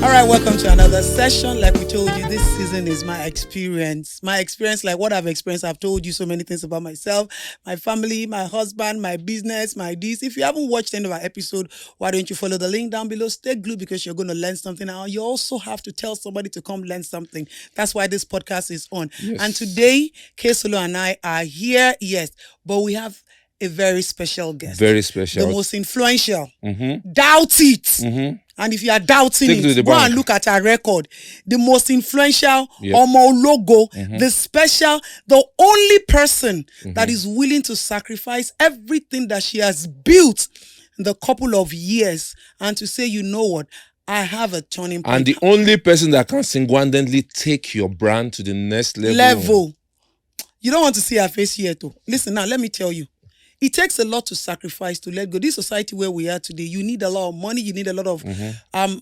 All right, welcome to another session. Like we told you, this season is my experience. My experience, like what I've experienced, I've told you so many things about myself, my family, my husband, my business, my this. If you haven't watched any of our episode, why don't you follow the link down below? Stay glued because you're going to learn something. And you also have to tell somebody to come learn something. That's why this podcast is on. Yes. And today, Kesolo and I are here, yes, but we have a very special guest. Very special. The most influential. Mm-hmm. Doubt it. Mm-hmm. And if you are doubting Take it to it, the go bank. and look at our record. The most influential, Yep. Omo logo, Mm-hmm. the special, the only person that is willing to sacrifice everything that she has built in the couple of years and to say, you know what, I have a turning point. And the only person that can single-handedly take your brand to the next level. You don't want to see her face here too. Listen now, let me tell you. It takes a lot to sacrifice to let go. This society where we are today, you need a lot of money, you need a lot of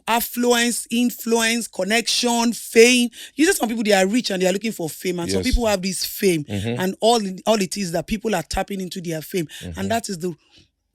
affluence, influence, connection, fame. You see some people, they are rich and they are looking for fame. And some Yes. people have this fame. And all it is that people are tapping into their fame. And that is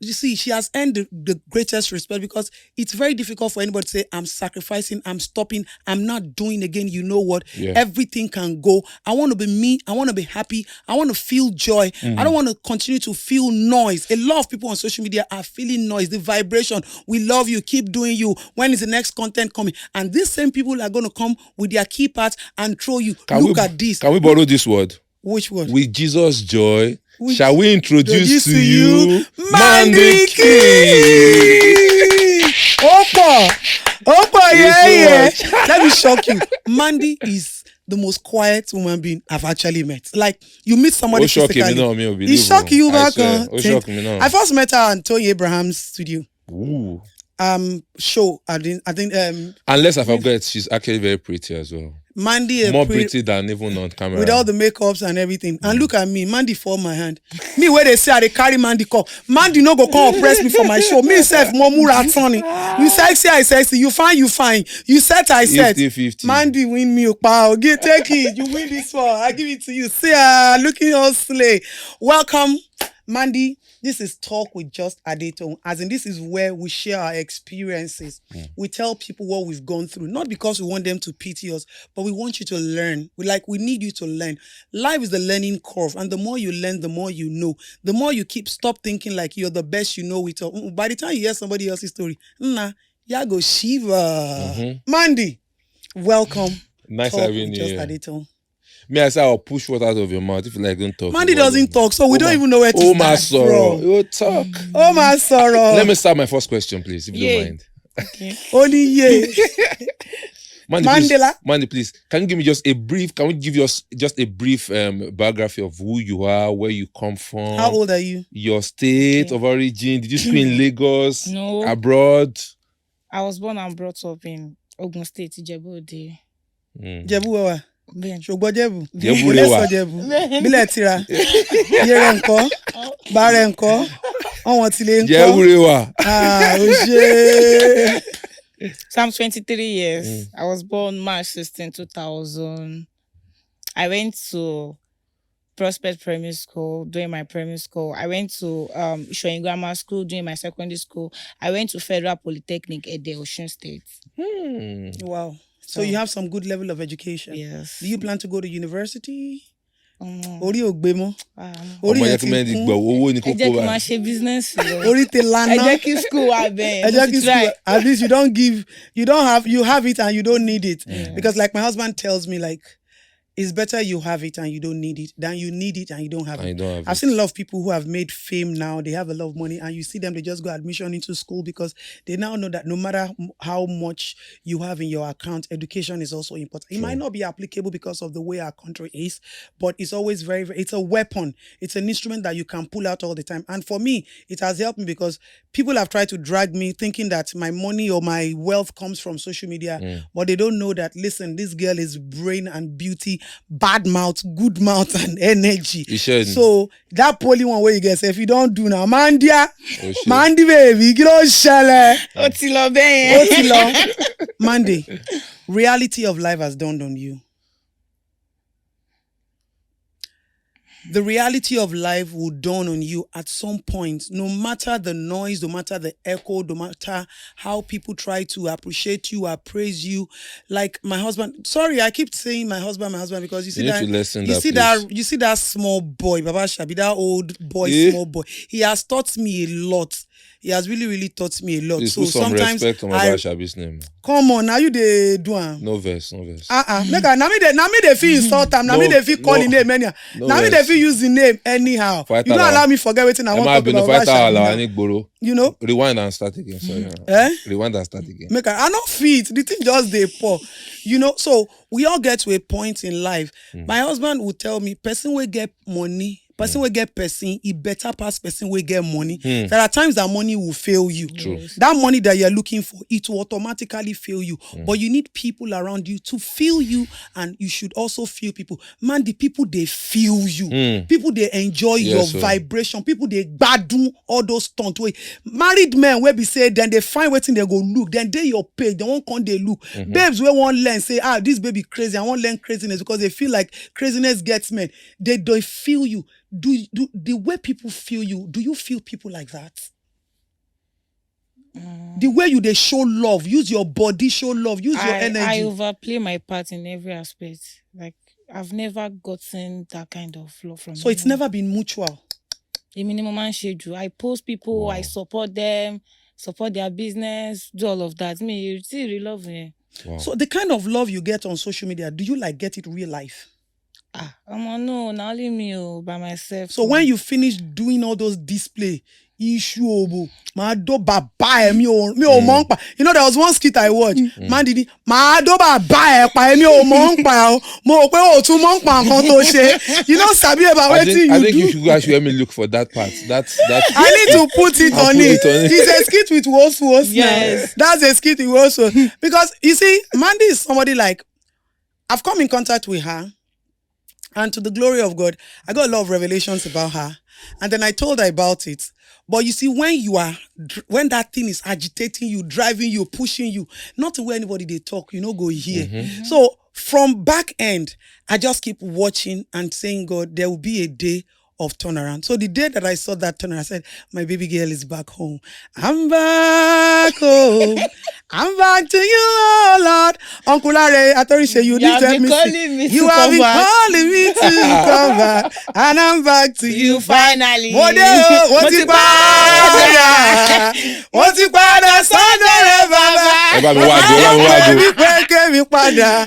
you see, she has earned the greatest respect because it's very difficult for anybody to say, I'm sacrificing, I'm stopping, I'm not doing again. You know what? Yeah. Everything can go. I want to be me. I want to be happy. I want to feel joy. I don't want to continue to feel noise. A lot of people on social media are feeling noise, the vibration. We love you. Keep doing you. When is the next content coming? And these same people are going to come with their key parts and throw you. Look at this. Can we borrow this word? Which one? With Jesus' joy, With- shall we introduce to you Mandy King. Opa, yeah. Let me shock you. Mandy is the most quiet woman being I've actually met. Like, you meet somebody physically. He shock you back on. I first met her on Tony Abraham's studio. Ooh. Show. I think Unless I forget, she's actually very pretty as well. Mandy More pretty than even on camera. with all the makeups and everything. And look at me, Mandy for my hand. Me where they say I dey carry Mandy come. Mandy no go come oppress me for my show. Me self momura Tony. You sexy, I sexy. You fine, you fine. You set, I set. 50-50. Mandy win me, pal. Take it. You win this one. I give it to you. See, looking all slay. Welcome, Mandy. This is Talk with Justadetoun. As in, this is where we share our experiences. We tell people what we've gone through, not because we want them to pity us, but we want you to learn. We need you to learn. Life is the learning curve, and the more you learn, the more you know. The more you stop thinking like you're the best you know it all. By the time you hear somebody else's story, ya go shiva. Mandy, welcome. Nice Talk having with you here. Justadetoun. Me, I say I'll push water out of your mouth if you like don't talk. Mandy doesn't talk, so we don't even know where to Oh my start sorrow. from. You talk. Oh my sorrow. Let me start my first question, please, if you don't mind. Only yeah. Mandela. Mandy, please, can you give me just a brief, can we give us just a brief biography of who you are, where you come from? How old are you? Your state of origin. Did you school in Lagos? No. Abroad? I was born and brought up in Ogun State, Ijebu-Ode. Jebu wewa. Ben. Ṣùgbọ́n Jebu. Jebu Ilé lewa. sọ Jebu. Bílẹ̀ tira. Yẹrẹ ńkọ́. Bàrẹ̀ ńkọ́. Ọ̀wọ̀n tilẹ̀ ńkọ́. Jeburewa. Oṣé. So I'm 23 years. I was born March 16, 2000. I went to Prospect Primary School doing my primary school. I went to Shoyin Grammar School doing my secondary school. I went to Federal Polytechnic at the Osun State. Wow. So you have some good level of education. Yes. Do you plan to go to university? Um, Orí ò gbé mọ́. Ọmọ Orí yẹn ẹ̀ kí ti Mandy kún. gbọ́ owó ní ẹ jẹ́ kókó kí n máa báyìí. ṣe business lọ. Orí ti Ẹ lana. jẹ́ kí school wà bẹ́ẹ̀. Ẹ Mo jẹ́ ti kí try. school. At least you have it and you don't need it. Because like my husband tells me, like, it's better you have it and you don't need it than you need it and you don't have And you it. don't have I've it. seen a lot of people who have made fame now. They have a lot of money and you see them, they just go admission into school because they now know that no matter how much you have in your account, education is also important. It might not be applicable because of the way our country is, but it's always very, very, it's a weapon. It's an instrument that you can pull out all the time. And for me, it has helped me because people have tried to drag me thinking that my money or my wealth comes from social media, but they don't know that, listen, this girl is brain and beauty, bad mouth, good mouth, and energy. You shouldn't. So that poly one where you get, if you don't do now, Mandy shit. baby, you don't share. Ó ti lọ bẹ́ẹ̀ yẹn. Mandy, reality of life has dawned on you. the reality of life will dawn on you at some point, no matter the noise, no matter the echo, no matter how people try to appreciate you or praise you. Like my husband, sorry, I keep saying my husband, because you see You need that, to lessen you that, see please. that, you see that small boy, Baba Shabi, that old boy, Yeah. small boy. He has taught me a lot. He has really, really taught me a lot. Please So put some sometimes respect on Baba Shabi's name. come on, now you they do am. No verse, no verse. Make na me dey feel insult am. Na me dey feel call him name anyhow. Na me dey feel use the name anyhow. You don't allow me forget wetin I want to talk about Baba Shabi now. You know? Rewind and start again. Sorry. Rewind and start again. Make I no fit. The thing just dey poor. You know, so we all get to a point in life. My husband would tell me, person will get money. Person will get person, he better pass person will get money. There are times that money will fail you. True. That money that you're looking for, it will automatically fail you. But you need people around you to feel you, and you should also feel people. Man, the people, they feel you. People, they enjoy your vibration. People, they gbadun all those stunts. Married men will be said, then they find waiting, they go look. Then they your page, they won't come, they look. Babes will won't learn, say, this baby crazy. I won't learn craziness because they feel like craziness gets men. They don't feel you. Do the way people feel you, do you feel people like that? The way you they show love, use your body, show love, use your energy. I overplay my part in every aspect. Like I've never gotten that kind of love from So it's never been mutual. The minimum schedule. I post people, I support them, support their business, do all of that. Me, you really love me. Wow. So the kind of love you get on social media, do you like get it real life? No, not only me by myself. So when you finish doing all those display, issue ma do baba mi o mo npa. You know, there was one skit I watched. Mandy ma do baba pa mi o mo npa mo pe o tun mo npa nkan to se. You know, sabi about wetin you do. I think you guys should help me look for that part. That's I need to put it on it. It's a skit with Wosu. Yes. That's a skit with Wosu. Because you see, Mandy is somebody like, I've come in contact with her. And to the glory of God, I got a lot of revelations about her. And then I told her about it. But you see, when that thing is agitating you, driving you, pushing you, not to where anybody they talk, you know, go here. So from back end, I just keep watching and saying, God, there will be a day of turnaround. So the day that I saw that turnaround, I said, my baby girl is back home. I'm back home. I'm back to you, oh Lord. Uncle Larry, I thought you said you need to help me. You have been calling me to come back. And I'm back to you finally. What's it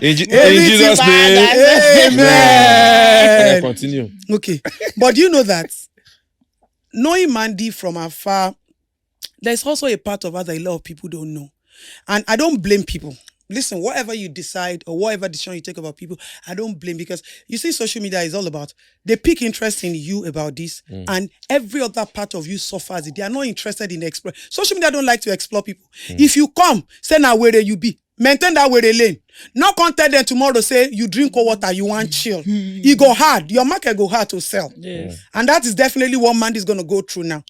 In Jesus' name. Amen. Continue. Okay. But you know that knowing Mandy from afar, there's also a part of her that a lot of people don't know. And I don't blame people. Listen, whatever you decide or whatever decision you take about people, I don't blame, because you see, social media is all about, they pick interest in you about this, and every other part of you suffers it. They are not interested in explore. Social media don't like to explore people. If you come, say now where you be, maintain that way they lane. Not contact them tomorrow, say you drink cold water, you want chill. You go hard. Your market go hard to sell. Yes. And that is definitely what Mandy is going to go through now.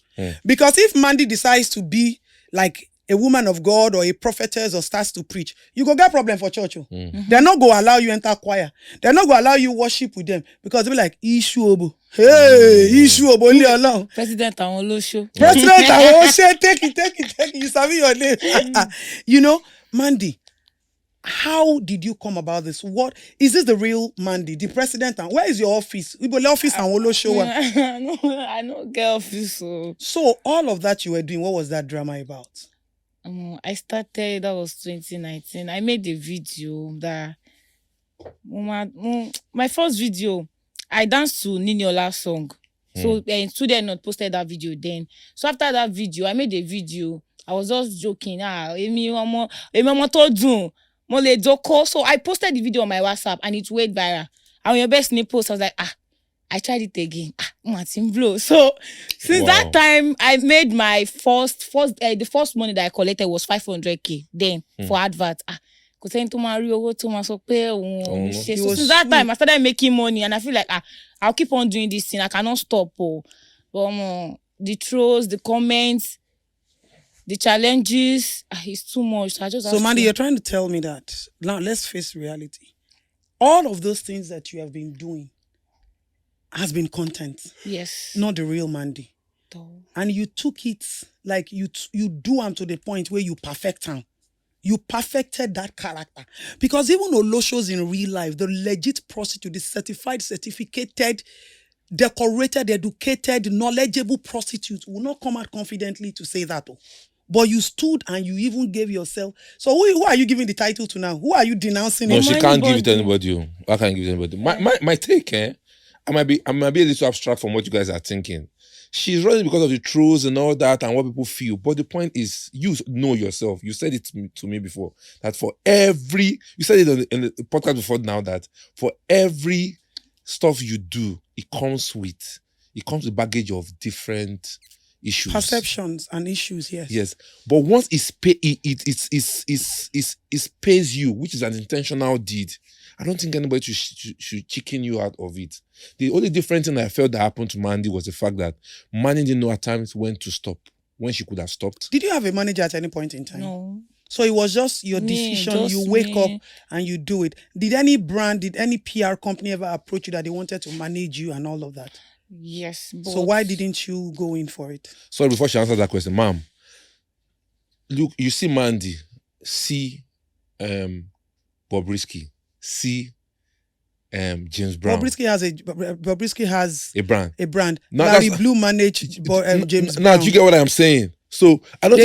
Because if Mandy decides to be like a woman of God or a prophetess or starts to preach, you go get problem for church. They're not going to allow you enter choir. They're not going to allow you worship with them, because they'll be like, issue obo. Hey, issue obo only alone. President Awolosho. President Awolosho, take it. You sabi your name. You know, Mandy, how did you come about this? What is this, the real Mandy, the president? And where is your office? Ibole office and Wolosho. I know get office. So all of that you were doing, what was that drama about? I started, that was 2019. I made a video that my first video, I danced to Niniola song. So student not posted that video then. So after that video, I made a video. I was just joking. So I posted the video on my WhatsApp and it went viral. And when your best name post, I was like, I tried it again. Martin blow. So since that time, I made my the first money that I collected was 500K then for advert. So since that time, I started making money, and I feel like I'll keep on doing this thing. I cannot stop. But the trolls, the comments, the challenges, it's too much. So Mandy, you're trying to tell me that now let's face reality. All of those things that you have been doing, has been content, Yes. not the real Mandy. And you took it like you do them to the point where you perfect them. You perfected that character. Because even Oloshos in real life, the legit prostitute, the certified, certificated, decorated, educated, knowledgeable prostitute will not come out confidently to say that. But you stood and you even gave yourself. So who are you giving the title to now? Who are you denouncing? No, she can't give it to Anybody. anybody. I can't give it to anybody. My take, I might be a little abstract from what you guys are thinking. She's running because of the trolls and all that and what people feel. But the point is, you know yourself. You said it to me before that you said it in the podcast before now that for every stuff you do, it comes with baggage of different issues, perceptions and issues. Yes, but once it pays you, which is an intentional deed, I don't think anybody should chicken you out of it. The only different thing I felt that happened to Mandy was the fact that Mandy didn't know at times when to stop, when she could have stopped. Did you have a manager at any point in time? No. So it was just your decision. You wake up and you do it. Did any PR company ever approach you that they wanted to manage you and all of that? Yes. So why didn't you go in for it? Sorry, before she answers that question, ma'am, look, you see Mandy, see Bobrisky, see James Brown. Bobrisky has a brand. Now Larry Blue managed James Brown. Now, do you get what I'm saying? So I don't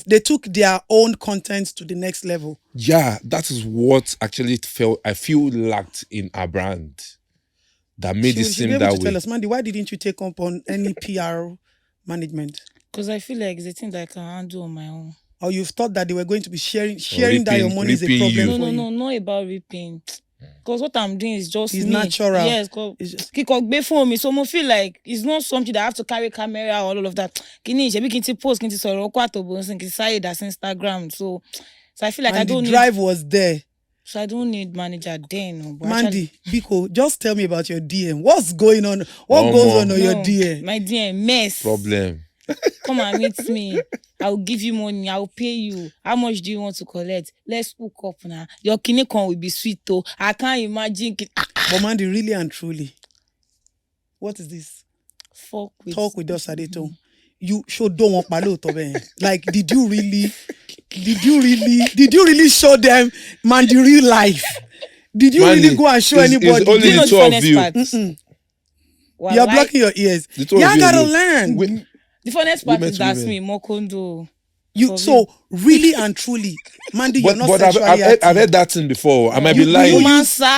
they took their own content to the next level. Yeah, that is what actually I feel lacked in our brand. That made it seem that way. Tell us, Mandy, why didn't you take up on any PR management? Because I feel like it's a thing that I can handle on my own. Or you've thought that they were going to be sharing that your money is a problem? No, not about reaping. Because what I'm doing is just it's natural. Yes, because for me, so I feel like it's not something that I have to carry camera or all of that. Post, Instagram. So I feel like I don't need. The drive was there. So I don't need manager then. Mandy, Biko, just tell me about your DM. What's going on? What goes on your DM? My DM mess. Problem. Come and meet me. I'll give you money. I'll pay you. How much do you want to collect? Let's hook up now. Your kinecon will be sweet though. I can't imagine. But Mandy, really and truly, what is this? Talk with Justadetoun. You should don't want my little like, did you really show them Mandy real life? Did you really go and show anybody? It's only the two of you. Well, you're blocking your ears. You gotta learn. The funniest part is that's me, Mokondo. So really and truly, Mandy, you're not sexually active. I've heard that thing before. I might be lying.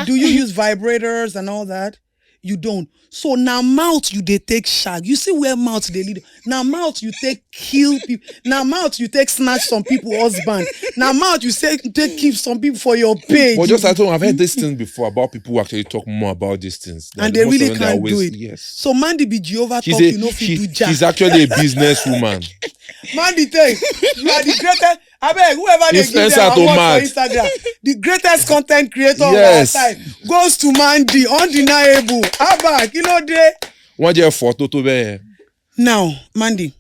Do you use vibrators and all that? You don't. So now mouth you they take shag. You see where mouth they lead. Now mouth you take kill people. Now mouth you take snatch some people husband. Now mouth you say take keep some people for your page. But just I told I've heard this thing before about people who actually talk more about these things. And they really can't do it. Yes. So Mandy be Jehovah talk, you know if you do jack. She's actually a businesswoman. Mandy tell you are the greatest. I beg whoever they give them award for Instagram. The greatest content creator of our time goes to Mandy, undeniable. Abba, you know they. Now, Mandy,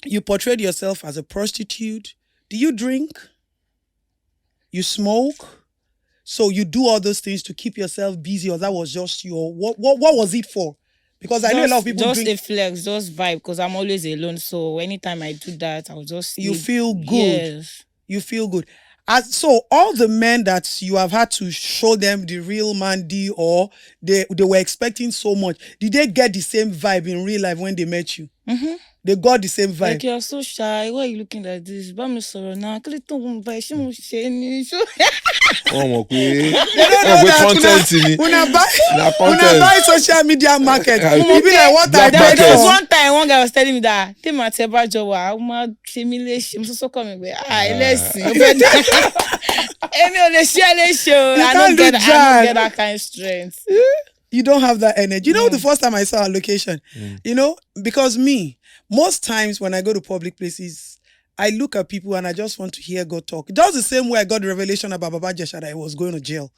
you portrayed yourself as a prostitute. Do you drink? You smoke? So you do all those things to keep yourself busy, or that was just your what was it for? Because I know a lot of people just drink. A flex, just vibe, because I'm always alone. So anytime I do that, I'll just you feel good. Yes. You feel good. So all the men that you have had to show them the real Mandy, or they were expecting so much, did they get the same vibe in real life when they met you? Mm-hmm. They got the same vibe. Like, you're so shy. Why are you looking like this? They don't know that una buy social media market. You be like, what there was one time one guy was telling me that they might say about your wife. I'm so coming with listen. I don't get that kind of strength. You don't have that energy. You know, the first time I saw a location, you know, because most times when I go to public places, I look at people and I just want to hear God talk. Just the same way I got the revelation about Baba Jesha that I was going to jail.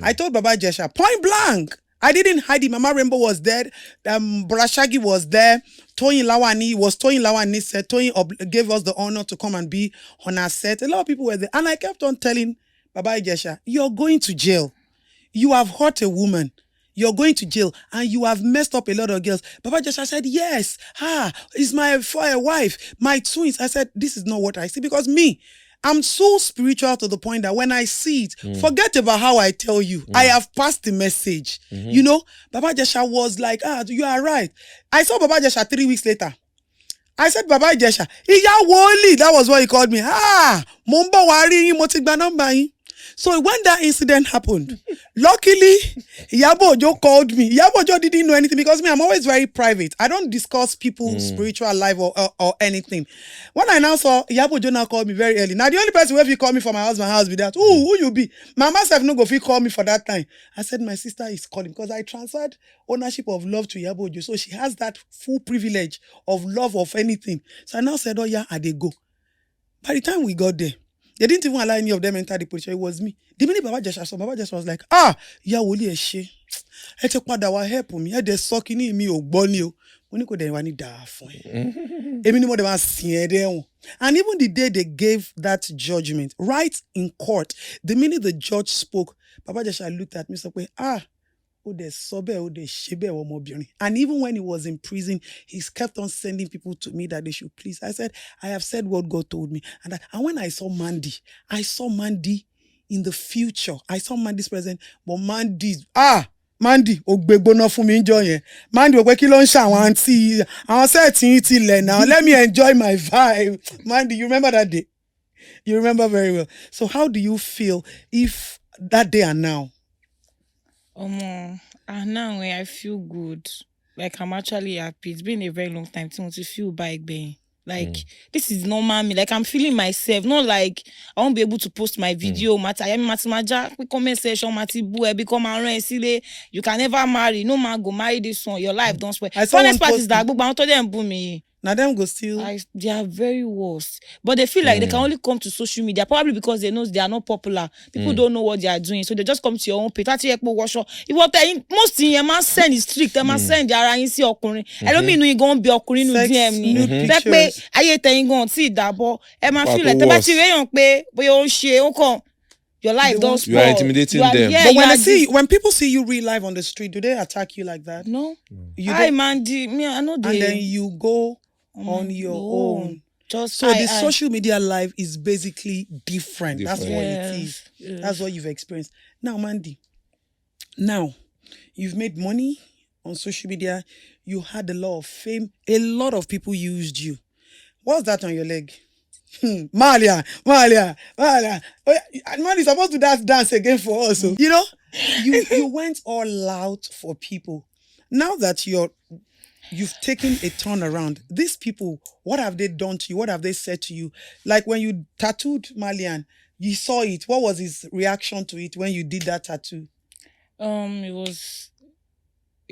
I told Baba Jesha, point blank. I didn't hide him. Mama Rainbow was there. Brashagi was there. Toyin Lawani said, Toyin gave us the honor to come and be on our set. A lot of people were there. And I kept on telling Baba Jesha, you're going to jail. You have hurt a woman. you're going to jail and you have messed up a lot of girls. Baba Jesha said, yes, it's my wife, my twins. I said, this is not what I see, because me, I'm so spiritual to the point that when I see it, forget about how I tell you. I have passed the message. You know, Baba Jesha was like, you are right. I saw Baba Jesha 3 weeks later. I said, Baba Jesha, Iya Woli, that was what he called me. Mumba Wari, mo ti gba number yin. So when that incident happened, luckily, Iyabo Ojo called me. Iyabo Ojo didn't know anything, because me, I'm always very private. I don't discuss people's spiritual life or anything. When I now saw Iyabo Ojo now called me very early. Now the only person who called me for my husband's house be that, who you be? Mama self no go fit call me for that time. I said, my sister is calling, because I transferred ownership of love to Iyabo Ojo. So she has that full privilege of love of anything. So I now said, oh yeah, I dey go. By the time we got there, they didn't even allow any of them enter the police. It was me. The minute Baba Jesha saw, Baba Jesha was like, Iya Woli ẹ ṣé. Ẹ ti padà wá help mi. Ẹ dẹ̀ sọ kíní mi ò gbọ́ ni o. Mo ní kò dẹ̀ wá ní dáa fún ẹ. Èmi ni mo dẹ̀ máa sìn ẹ́ dẹ́wọ̀n. And even the day they gave that judgment, right in court, the minute the judge spoke, Baba Jesha looked at me and said, and even when he was in prison, he kept on sending people to me that they should please. I said, I have said what God told me. And when I saw Mandy in the future. I saw Mandy's present, but Mandy, ògbégbóná fún mi ńjọ́ yẹn. Mandy ó pé kí ló ń ṣe àwọn àǹtí, àwọn sẹ́ẹ̀tì yín ti lẹ̀ now. Let me enjoy my vibe. Mandy, you remember that day? You remember very well. So how do you feel if that day and now? Now I feel good. Like, I'm actually happy. It's been a very long time since I feel bike being. Like, this is normal me. Like, I'm feeling myself. Not like I won't be able to post my video. We comment session, become you can never marry. No man go marry this one. Your life don't spoil. Honest part is that I told them boom me. Now them go still. They are very worst. But they feel like they can only come to social media, probably because they know they are not popular. People don't know what they are doing. So they just come to your own page. Most thing you must send is strict. They must send their I don't mean you going to be okurin no DM. Like pé aye ten go see that, but I feel like your life don't spoil. You are intimidating them. Yeah, but when people see you real live on the street, do they attack you like that? No. Hi Mandy, me I know. And then you go on your own. Just so the social media life is basically different. That's what it is. Yes. That's what you've experienced. Now, Mandy, you've made money on social media. You had a lot of fame. A lot of people used you. What's that on your leg? Malia. And Mandy's supposed to dance again for us. So, you know, you went all out for people. Now that you've taken a turn around. These people, what have they done to you? What have they said to you? Like when you tattooed Malian, you saw it. What was his reaction to it when you did that tattoo? He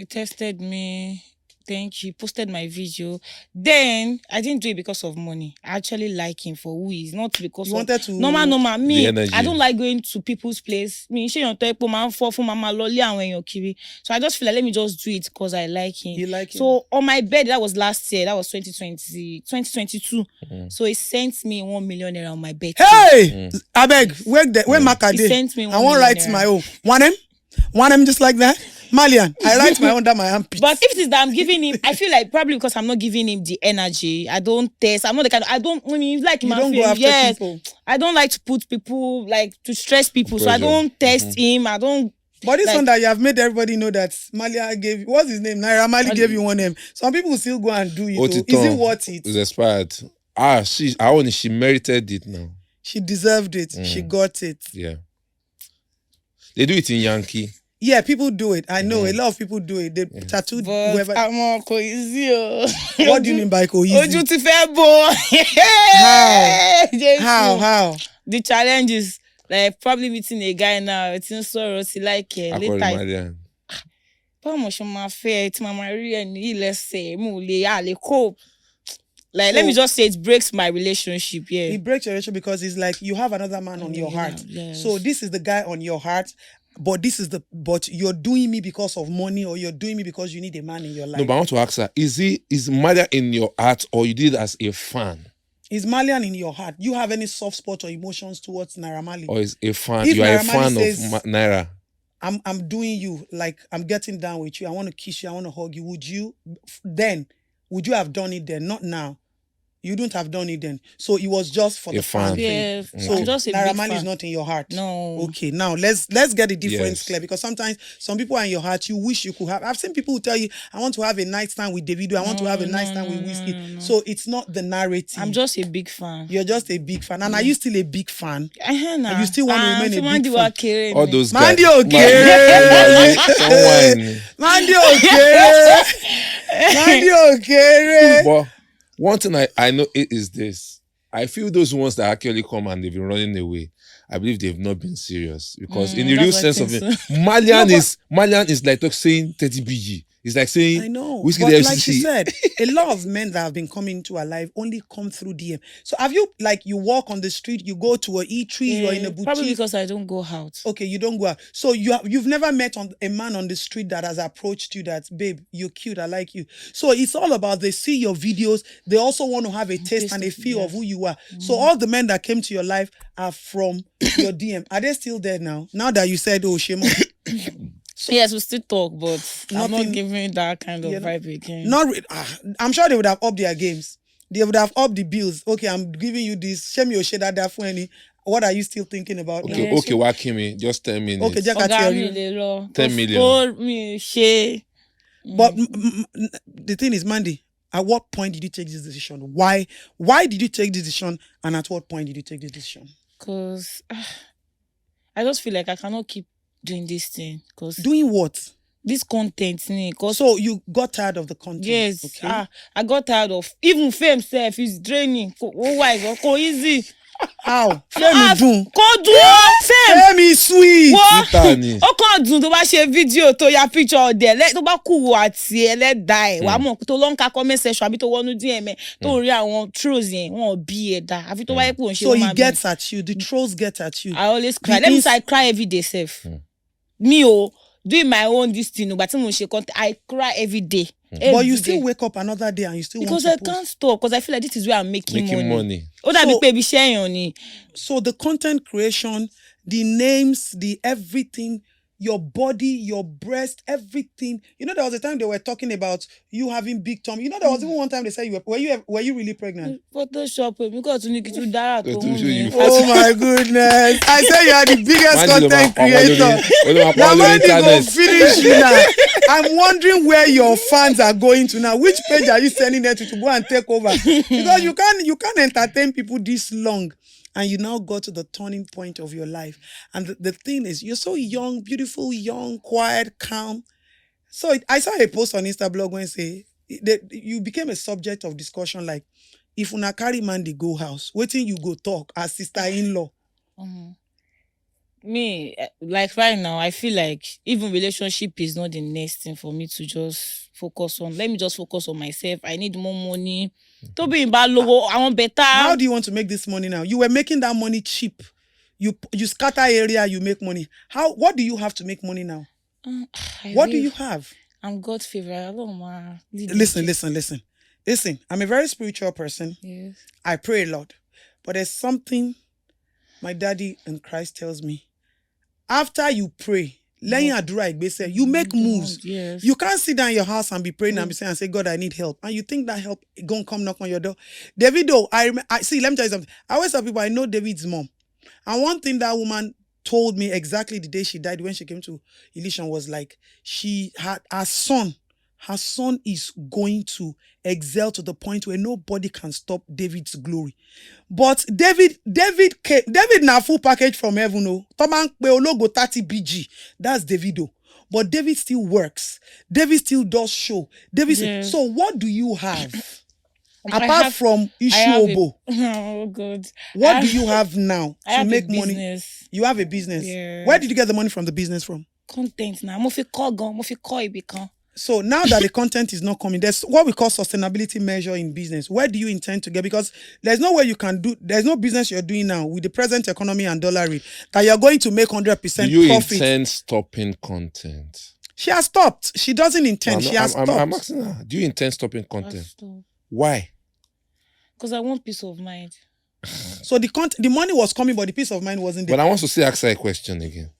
tested me. Then he posted my video. Then I didn't do it because of money. I actually like him for who he is, not because you wanted to normal. Me, I don't like going to people's place. Me, so I just feel like let me just do it because I like him. You like him? So on my bed, that was last year. That was 2022. So he sent me 1 million naira on my bed. Hey, I beg, where Makade? He sent me 1 I won't write my own. Want him just like that? Malian, I write my own under my armpit. But if it is that I'm giving him, I feel like probably because I'm not giving him the energy. I don't test. I'm not the kind of, I don't, when you like you don't go after people. I don't like to put people, like to stress people. Pressure. So I don't test him. I don't. But this one that you have made everybody know that Malia gave, what's his name? Naira Mali gave you one name. Some people will still go and do it. Is it worth it? It's expired. She merited it now. She deserved it. She got it. Yeah. They do it in Yankee. Yeah, people do it. I know a lot of people do it. They tattooed whoever. I'm cozy. What do you mean by cozy? How? The challenge is like probably meeting a guy now. It's in sorrow. He like later. Like, let me just say it breaks my relationship. Yeah, it breaks your relationship because it's like you have another man on your heart. Yes. So this is the guy on your heart. But you're doing me because of money, or you're doing me because you need a man in your life. No, but I want to ask her, is Malia in your heart, or you did it as a fan? Is Malian in your heart? You have any soft spot or emotions towards Naira Marley? Or is a fan? You are a fan of Naira? I'm doing you, like I'm getting down with you, I want to kiss you, I want to hug you, would you have done it then? Not now. You don't have done it then. So it was just for A the fan fan. thing. Yes, So I'm just a Naira big Marley is fan. not in your heart. No. Okay, now let's get the difference Yes. clear, because sometimes some people are in your heart, you wish you could have. I've seen people who tell you, I want to have a nice time with Davido, I want to have a nice time with Whiskey. No. So it's not the narrative. I'm just a big fan. You're just a big fan. And are you still a big fan? Nah. You still want to remain a big fan? All those Mandy guys. okay. Someone. Mandy okay. Mandy okay. But one thing I know it is this. I feel those ones that actually come and they've been running away, I believe they've not been serious. Because in the real that's what I sense of think it, Malian is like saying 30 BG. It's like saying I know, Whiskey but the like she FCC. said, a lot of men that have been coming into our life only come through DM. So have you, like, you walk on the street, you go to a eatery, you're in a boutique? Probably because I don't go out. Okay, you don't go out. So you've never met a man on the street that has approached you that, babe, you're cute, I like you. So it's all about, they see your videos, they also want to have a taste and a feel of who you are. So all the men that came to your life are from your DM. Are they still there now? Now that you said, oh, Shemo. Yes, we still talk, but I'm not giving that kind of vibe again. I'm sure they would have upped their games. They would have upped the bills. Okay, I'm giving you this. Shame your shade that for any. What are you still thinking about? Okay, now? okay, Wakimi, just 10 minutes. Okay, just at your 10 million. But the thing is, Mandy, at what point did you take this decision? Why did you take this decision? And at what point did you take this decision? Because I just feel like I cannot keep doing this thing. Doing what? This content. So you got tired of the content? Yes. Okay. I got tired of even fame self is draining. Why? Go easy. How? Fame is dùn. Kò dùn. Fame is sweet. Ó kàn dùn tó bá ṣe fídíò tó ya picture ọ̀dẹ̀ tó bá kù àti ẹlẹ́dàá ẹ̀ wàá mọ̀ tó lọ ń ka comment section àbí tó wọnú DM ẹ̀ tó rí àwọn trolls yẹn wọn ò bí ẹ̀ dá àfi tó wáyé pé òun ṣe So he gets at you. The trolls get at you. I always cry. Let me say I cry every day sef. Me doing my own this thing but I cry every day. But you still wake up another day and you still because want to I can't stop, because I feel like this is where I'm making money. So the content creation, the names, the everything, your body, your breast, everything. You know, there was a time they were talking about you having big tummy. You know, there was even one time they said were you really pregnant? Photoshop because you need to do that. Oh my goodness! I say you are the biggest content creator. Now Mandy go finish you now. I'm wondering where your fans are going to now. Which page are you sending them to go and take over? Because you can't entertain people this long. And you now got to the turning point of your life. And the thing is, you're so young, beautiful, young, quiet, calm. So I saw a post on Instablog when say you became a subject of discussion, like, if una carry Mandy go house, waiting you go talk as sister-in-law. Me, like right now, I feel like even relationship is not the next thing for me to just focus on. Let me just focus on myself. I need more money. To be in bad logo, I want better. How do you want to make this money now? You were making that money cheap. You scatter area, you make money. What do you have to make money now? What do you have? I'm God's favorite. I don't know. Listen. I'm a very spiritual person. Yes. I pray a lot. But there's something my daddy in Christ tells me. After you pray, you make moves. Yes. You can't sit down in your house and be praying and be saying and say, God, I need help. And you think that help gonna come knock on your door. Davido, I see, let me tell you something. I always tell people I know David's mom. And one thing that woman told me exactly the day she died when she came to Illusion was like, she had her son is going to excel to the point where nobody can stop David's glory. But David na full package from heaven. Toman pe ologo 30 BG. That's Davido. But David still works. David still does show. So what do you have? Apart from Ishuobo. Oh God. What do you have now to make money? Business. You have a business. Yes. Where did you get the money from the business from? Content now. Mo fi call ibikan. So now that the content is not coming, there's what we call sustainability measure in business. Where do you intend to get? Because there's no way there's no business you're doing now with the present economy and dollar rate that you're going to make 100% profit. Do you intend stopping content? She has stopped. She doesn't intend. She has stopped. I'm asking her, do you intend stopping content? Why? Because I want peace of mind. So the money was coming, but the peace of mind wasn't there. But I want to ask her a question again.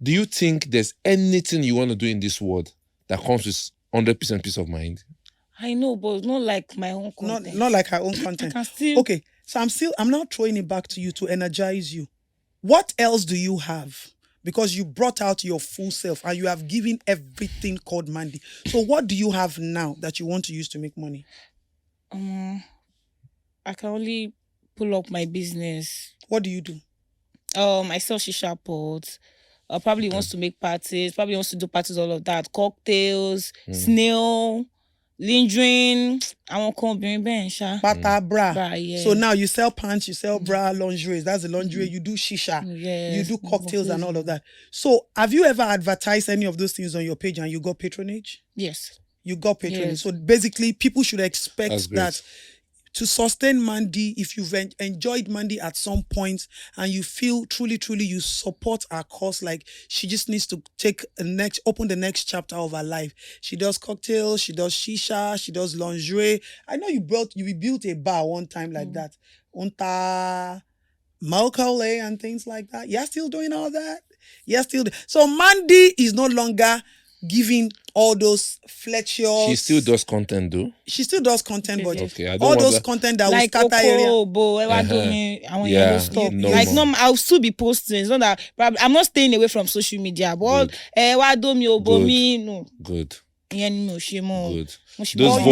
do you think there's anything you want to do in this world that comes with 100% peace of mind? I know, but not like my own Not content. not like her own I content. can still. Okay, so I'm now throwing it back to you to energize you. What else do you have? Because you brought out your full self and you have given everything called Mandy. So what do you have now that you want to use to make money? I can only pull up my business. What do you do? I sell shisha pots. Probably wants to make parties. Probably wants to do parties, all of that. Cocktails, snail, lingering. I won't come bring bench. Bata bra. Yeah. So now you sell pants, you sell bra, lingerie. That's the lingerie. You do shisha. Yes. You do cocktails and all of that. So have you ever advertised any of those things on your page and you got patronage? Yes. You got patronage. Yes. So basically, people should expect That's great. that to sustain Mandy, if you've enjoyed Mandy at some point and you feel truly you support our cause, like she just needs to open the next chapter of her life. She does cocktails, she does shisha, she does lingerie. I know you built a bar one time like that. Unta Malkole and things like that. You're still doing all that? So Mandy is no longer giving all those Fletchers. She still does content, though. She still does content, but Okay, I don't all want those that. content that Like will scatter area. I want Yeah, to stop. no Like more. I'll still be posting. It's not that I'm not staying away from social media. But why do me obomi? No. Good. Good. Those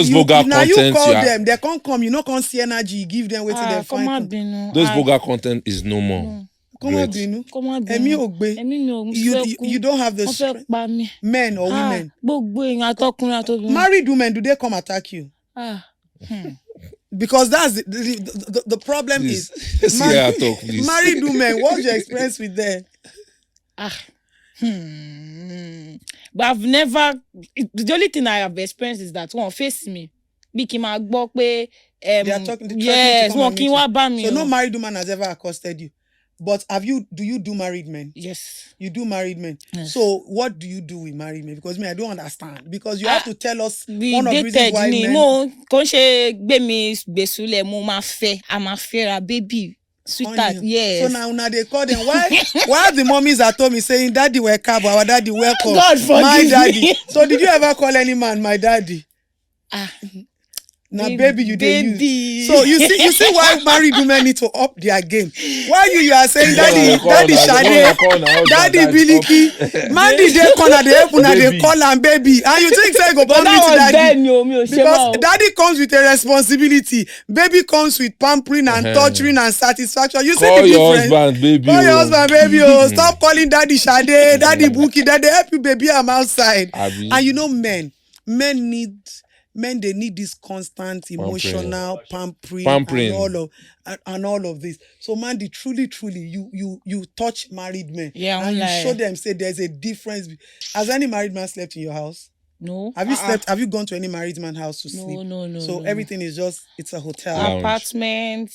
vulgar now you content. call them, they can't come. You know, can't see energy. You give them waiting they come on, find. Binu. Those vulgar content is no more. Come on, Great. Binu. Come on, Emi Binu. Ogbe. You don't have the strength. Men or women. Married women, do they come attack you? Because that's the problem Please. is Let's hear her talk, please. married women. What's your experience with them? But I've never. The only thing I have experienced is that one face me. Bí kí n máa gbọ́ pé They are talking. yes, one wọn kí n wá bá mi. So no married woman has ever accosted you. But do you do married men? Yes. You do married men. Yes. So what do you do with married men? Because I don't understand. Because you have to tell us We one of the reasons why men. No, kò ń ṣe gbé mi gbèsùlẹ̀ mo máa fẹ́, a máa fẹ́ra baby. Sweetheart, yes. So now they call them. Why the mommies at home is saying, "Daddy, welcome, our daddy, welcome." God forgive my daddy. me. So did you ever call any man my daddy? Now, baby, you did use. So you see why married women need to up their game. Why you are saying daddy Shade, daddy Biliki, Mandy they corner they open and they call and baby, and you think say go come meet daddy because daddy comes with a responsibility, baby comes with pampering and torturing and satisfaction. You see the difference. Call your husband, baby. Call your husband, baby. Stop calling daddy Shade, daddy Buki. Daddy help you, baby. I'm outside. And you know, men they need this constant emotional pampering. And all of this. So Mandy, truly, you touch married men. Yeah, and you show them, say there's a difference. Has any married man slept in your house? No. Have you slept? Have you gone to any married man house to sleep? No. So everything is it's a hotel. Lounge. Apartment,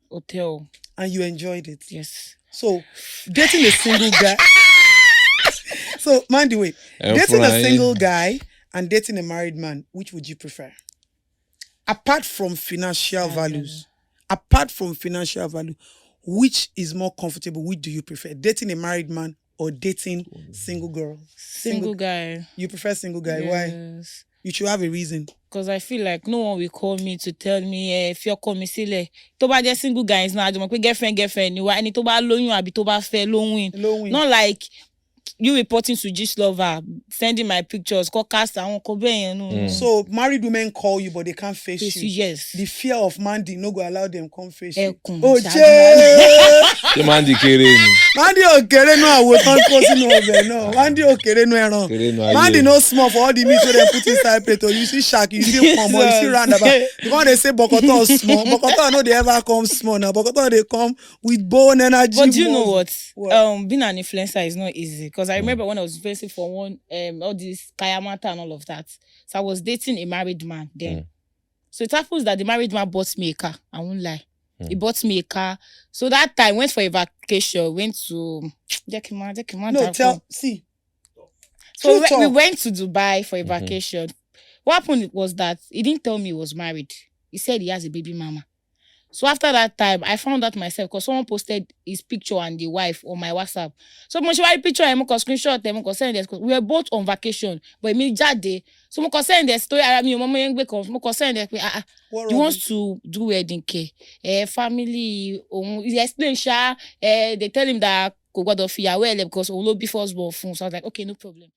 hotel. And you enjoyed it? Yes. So dating a single guy. So Mandy, wait. Dating a single guy and dating a married man, which would you prefer? Apart from financial values, which is more comfortable? Which do you prefer? Dating a married man or dating single girl? Single guy. You prefer single guy? Yes. Why? You should have a reason. Because I feel like no one will call me to tell me if you're coming sílẹ̀. Tó bá jẹ́ single guy is not àjọmọ̀ pé girlfriend ni wá ẹni tó bá lóyún àbí tó bá fẹ́ ló win. Not like you reporting to Gistlover, sending my pictures, cast àwọn kò bẹ́ẹ̀ yẹn. So married women call you but they can't face you. Yes. The fear of Mandy no go allow them come face you. Oh, The Mandy kéré ni. Mandy ò kéré nu àwo tán kó sínú ọbẹ̀ náà. Mandy ò kéré nu ẹran. Mandy no small for all the meat wey dem put inside plate. You see shark, you see pomo, you see roundabout. Because they say bokoto small. Bokoto no dey ever come small now. Bokoto dey come with bone energy. But do you know what? Being an influencer is not easy. Because I remember when I was influencing for one, all this Kayamata and all of that. So I was dating a married man then. So it happens that the married man bought me a car. I won't lie. He bought me a car. So that time, went for a vacation, went to... See. So we went to Dubai for a vacation. What happened was that he didn't tell me he was married. He said he has a baby mama. So after that time, I found out myself because someone posted his picture and the wife on my WhatsApp. So when she write picture, I could screenshot them, could send this. We were both on vacation, but me jade. So I could send the story. I mean, mama young because I could send that. He wants to do wedding care. Family. He explained, they tell him that go God of fear well because Olo be first born. So I was like, okay, no problem.